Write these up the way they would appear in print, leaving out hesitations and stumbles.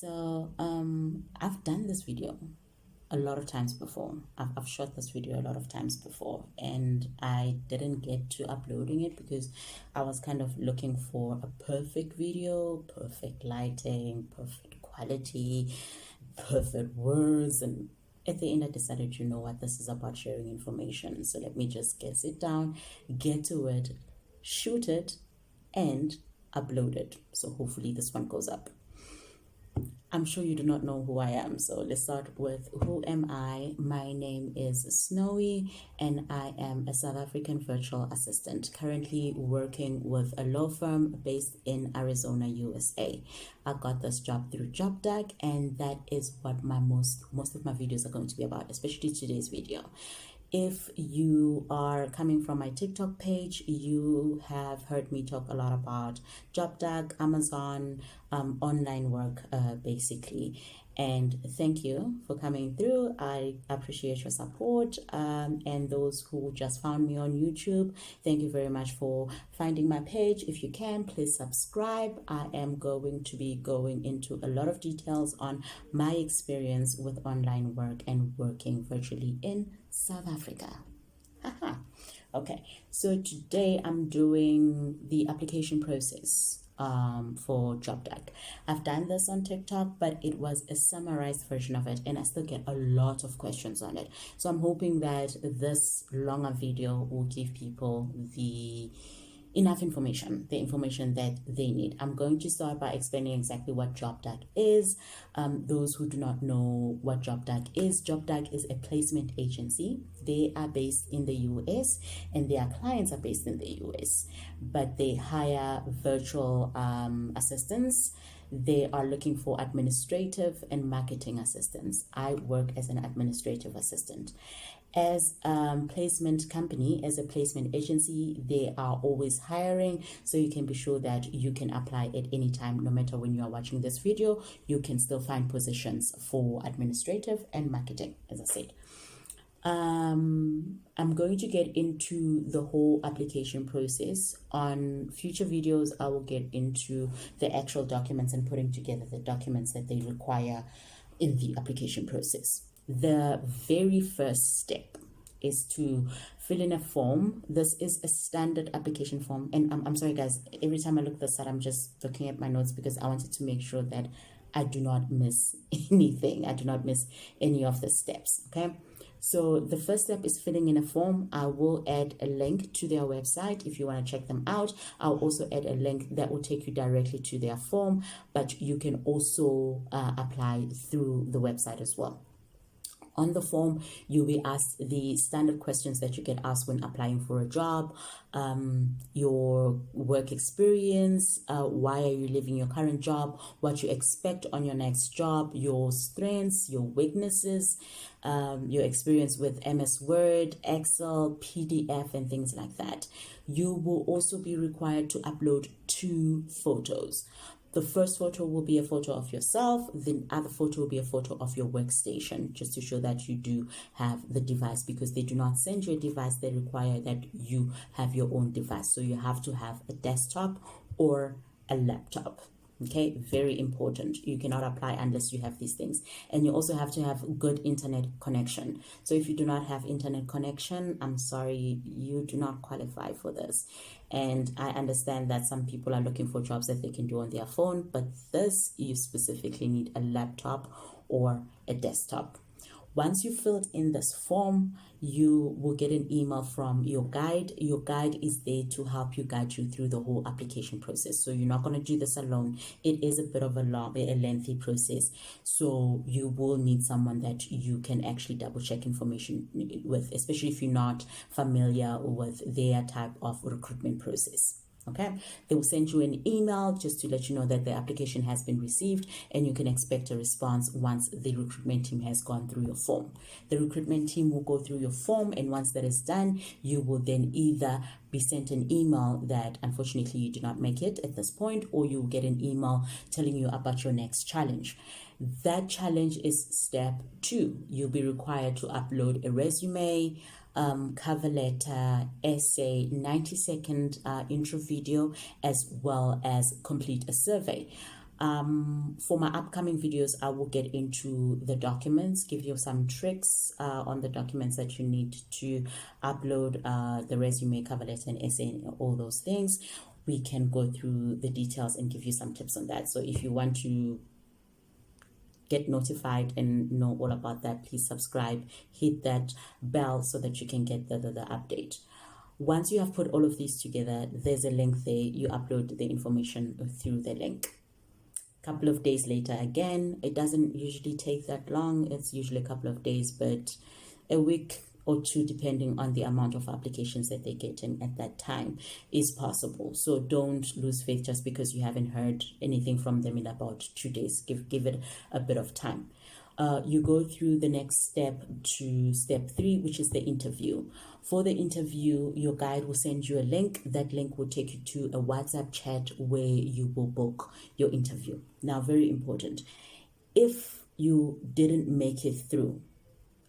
I've done this video a lot of times before. I've shot this video a lot of times before, and I didn't get to uploading it because I was kind of looking for a perfect video, perfect lighting, perfect quality, perfect words, and at the end I decided, you know what, this is about sharing information, so let me just sit down, get to it, shoot it, and upload it. So hopefully this one goes up. I'm sure you do not know who I am, so let's start with who am I. My name is Snowy, and I am a South African virtual assistant, currently working with a law firm based in Arizona, USA. I got this job through JobDuck, and that is what most of my videos are going to be about, especially today's video. If you are coming from my TikTok page, you have heard me talk a lot about JobDuck, Amazon, online work, basically. And thank you for coming through. I appreciate your support. And those who just found me on YouTube, thank you very much for finding my page. If you can, please subscribe. I am going to be going into a lot of details on my experience with online work and working virtually in South Africa. Okay, so today I'm doing the application process for JobDuck. I've done this on TikTok, but it was a summarized version of it, and I still get a lot of questions on it. So I'm hoping that this longer video will give people enough information, the information that they need. I'm going to start by explaining exactly what JobDuck is. Those who do not know what JobDuck is a placement agency. They are based in the US, and their clients are based in the US, but they hire virtual assistants. They are looking for administrative and marketing assistants. I work as an administrative assistant. As a placement company, as a placement agency, they are always hiring, so you can be sure that you can apply at any time. No matter when you are watching this video, you can still find positions for administrative and marketing, as I said. I'm going to get into the whole application process. On future videos, I will get into the actual documents and putting together the documents that they require in the application process. The very first step is to fill in a form. This is a standard application form, and I'm sorry guys, every time I look this up, I'm just looking at my notes because I wanted to make sure that I do not miss anything. I do not miss any of the steps. Okay, so the first step is filling in a form. I will add a link to their website if you want to check them out. I'll also add a link that will take you directly to their form, but you can also apply through the website as well. On the form, you'll be asked the standard questions that you get asked when applying for a job, your work experience, why are you leaving your current job, what you expect on your next job, your strengths, your weaknesses, your experience with MS Word, Excel, PDF, and things like that. You will also be required to upload 2 photos. The first photo will be a photo of yourself. The other photo will be a photo of your workstation, just to show that you do have the device, because they do not send you a device. They require that you have your own device. So you have to have a desktop or a laptop. Okay, very important. You cannot apply unless you have these things. And you also have to have good internet connection. So if you do not have internet connection, I'm sorry, you do not qualify for this. And I understand that some people are looking for jobs that they can do on their phone, but this, you specifically need a laptop or a desktop. Once you filled in this form, you will get an email from your guide. Your guide is there to help you, guide you through the whole application process. So you're not going to do this alone. It is a bit of a lengthy process. So you will need someone that you can actually double check information with, especially if you're not familiar with their type of recruitment process. Okay, they will send you an email just to let you know that the application has been received, and you can expect a response once the recruitment team has gone through your form. The recruitment team will go through your form, and once that is done, you will then either be sent an email that unfortunately you did not make it at this point, or you will get an email telling you about your next challenge. That challenge is step 2. You'll be required to upload a resume, cover letter, essay, 90-second intro video, as well as complete a survey. For my upcoming videos, I will get into the documents, give you some tricks on the documents that you need to upload, the resume, cover letter, and essay, and all those things. We can go through the details and give you some tips on that. So if you want to get notified and know all about that, please subscribe, hit that bell so that you can get the update. Once you have put all of these together, there's a link there. You upload the information through the link. Couple of days later, again, it doesn't usually take that long. It's usually a couple of days, but a week or two, depending on the amount of applications that they get in at that time, is possible. So don't lose faith just because you haven't heard anything from them in about 2 days. Give it a bit of time. You go through the next step to step 3, which is the interview. For the interview, your guide will send you a link. That link will take you to a WhatsApp chat where you will book your interview. Now, very important. If you didn't make it through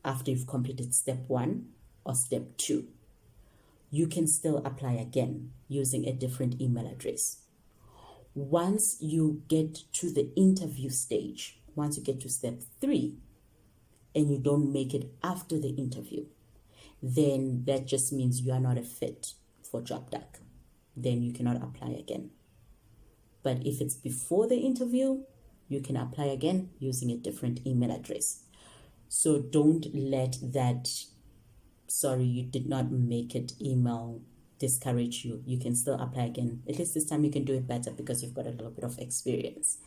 after you've completed step 1 or step 2, you can still apply again using a different email address. Once you get to the interview stage, once you get to step 3 and you don't make it after the interview, then that just means you are not a fit for JobDuck. Then you cannot apply again. But if it's before the interview, you can apply again using a different email address. So don't let that "sorry, you did not make it" email discourage you. You can still apply again. At least this time you can do it better because you've got a little bit of experience.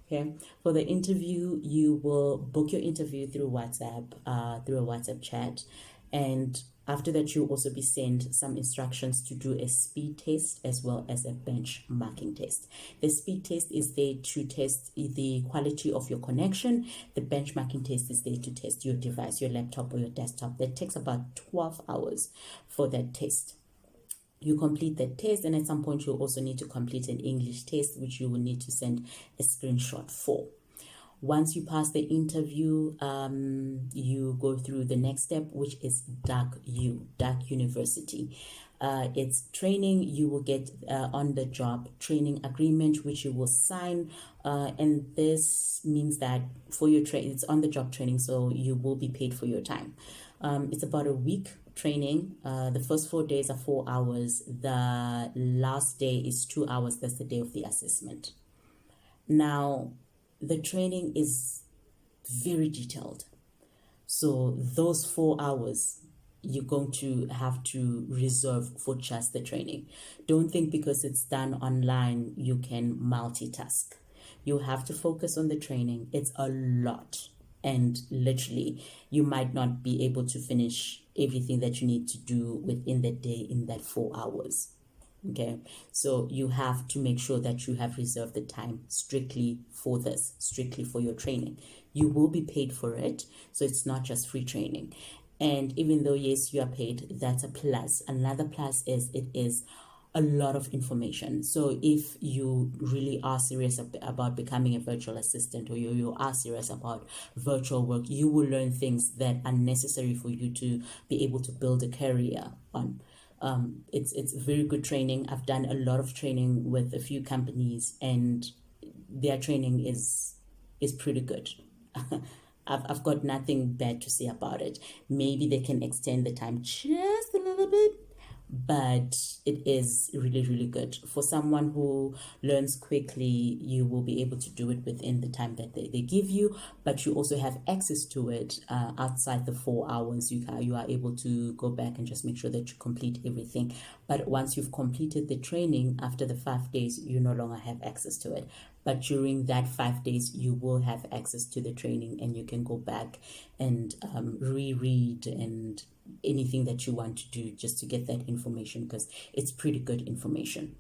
Okay. For the interview, you will book your interview through WhatsApp, through a WhatsApp chat. And after that, you'll also be sent some instructions to do a speed test as well as a benchmarking test. The speed test is there to test the quality of your connection. The benchmarking test is there to test your device, your laptop or your desktop. That takes about 12 hours for that test. You complete that test, and at some point you'll also need to complete an English test, which you will need to send a screenshot for. Once you pass the interview, you go through the next step, which is Duck University. It's training. You will get on-the-job training agreement, which you will sign, and this means that for your it's on-the-job training, so you will be paid for your time. It's about a week training. The first 4 days are 4 hours. The last day is 2 hours. That's the day of the assessment. Now, the training is very detailed. So those 4 hours, you're going to have to reserve for just the training. Don't think because it's done online, you can multitask. You have to focus on the training. It's a lot. And literally, you might not be able to finish everything that you need to do within the day in that 4 hours. Okay, so you have to make sure that you have reserved the time strictly for this, strictly for your training. You will be paid for it, so it's not just free training. And even though, yes, you are paid, that's a plus. Another plus is it is a lot of information. So if you really are serious about becoming a virtual assistant, or you are serious about virtual work, you will learn things that are necessary for you to be able to build a career on. It's very good training. I've done a lot of training with a few companies, and their training is pretty good. I've got nothing bad to say about it. Maybe they can extend the time just a little bit, but it is really, really good. For someone who learns quickly, you will be able to do it within the time that they give you, but you also have access to it outside the 4 hours. You are able to go back and just make sure that you complete everything. But once you've completed the training, after the 5 days, you no longer have access to it. But during that 5 days, you will have access to the training, and you can go back and reread and anything that you want to do just to get that information, because it's pretty good information.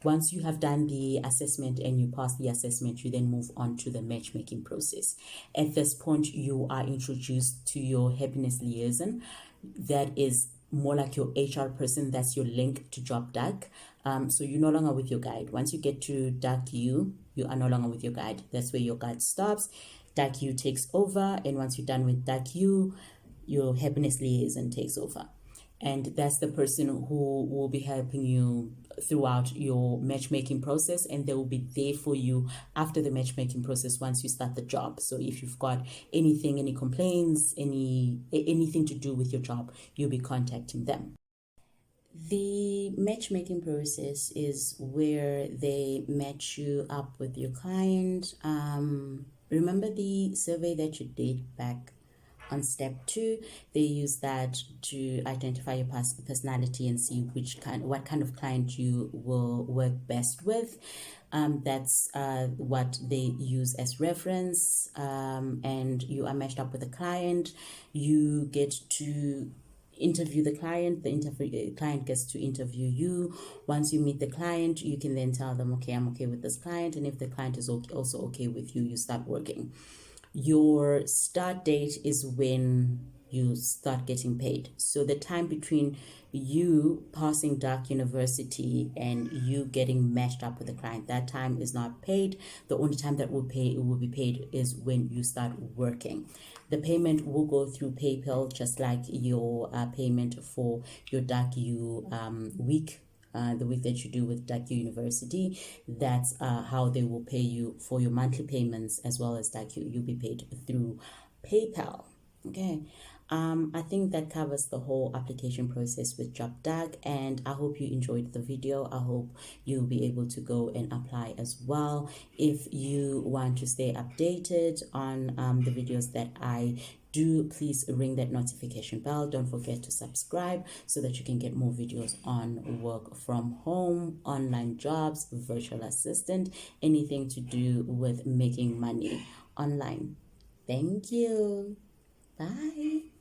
Once you have done the assessment and you pass the assessment, you then move on to the matchmaking process. At this point, you are introduced to your happiness liaison. That is more like your HR person. That's your link to JobDuck. So you're no longer with your guide. Once you get to Duck you are no longer with your guide. That's where your guide stops. Duck takes over, and once you're done with Duck your happiness liaison takes over. And that's the person who will be helping you throughout your matchmaking process, and they will be there for you after the matchmaking process once you start the job. So if you've got any complaints, anything to do with your job, you'll be contacting them. The matchmaking process is where they match you up with your client. Remember the survey that you did back on step 2? They use that to identify your personality and see what kind of client you will work best with. That's what they use as reference, and you are matched up with a client. You get to interview the client. The client gets to interview you. Once you meet the client, you can then tell them, okay, I'm okay with this client, and if the client is also okay with you, you start working. Your start date is when you start getting paid. So the time between you passing Dark University and you getting matched up with a client, that time is not paid. The only time that will be paid is when you start working. The payment will go through PayPal, just like your payment for your Dark U week. The week that you do with Dark University, that's how they will pay you for your monthly payments, as well as Dark you'll be paid through PayPal. Okay. I think that covers the whole application process with JobDuck, and I hope you enjoyed the video. I hope you'll be able to go and apply as well. If you want to stay updated on the videos that I do, please ring that notification bell. Don't forget to subscribe so that you can get more videos on work from home, online jobs, virtual assistant, anything to do with making money online. Thank you. Bye.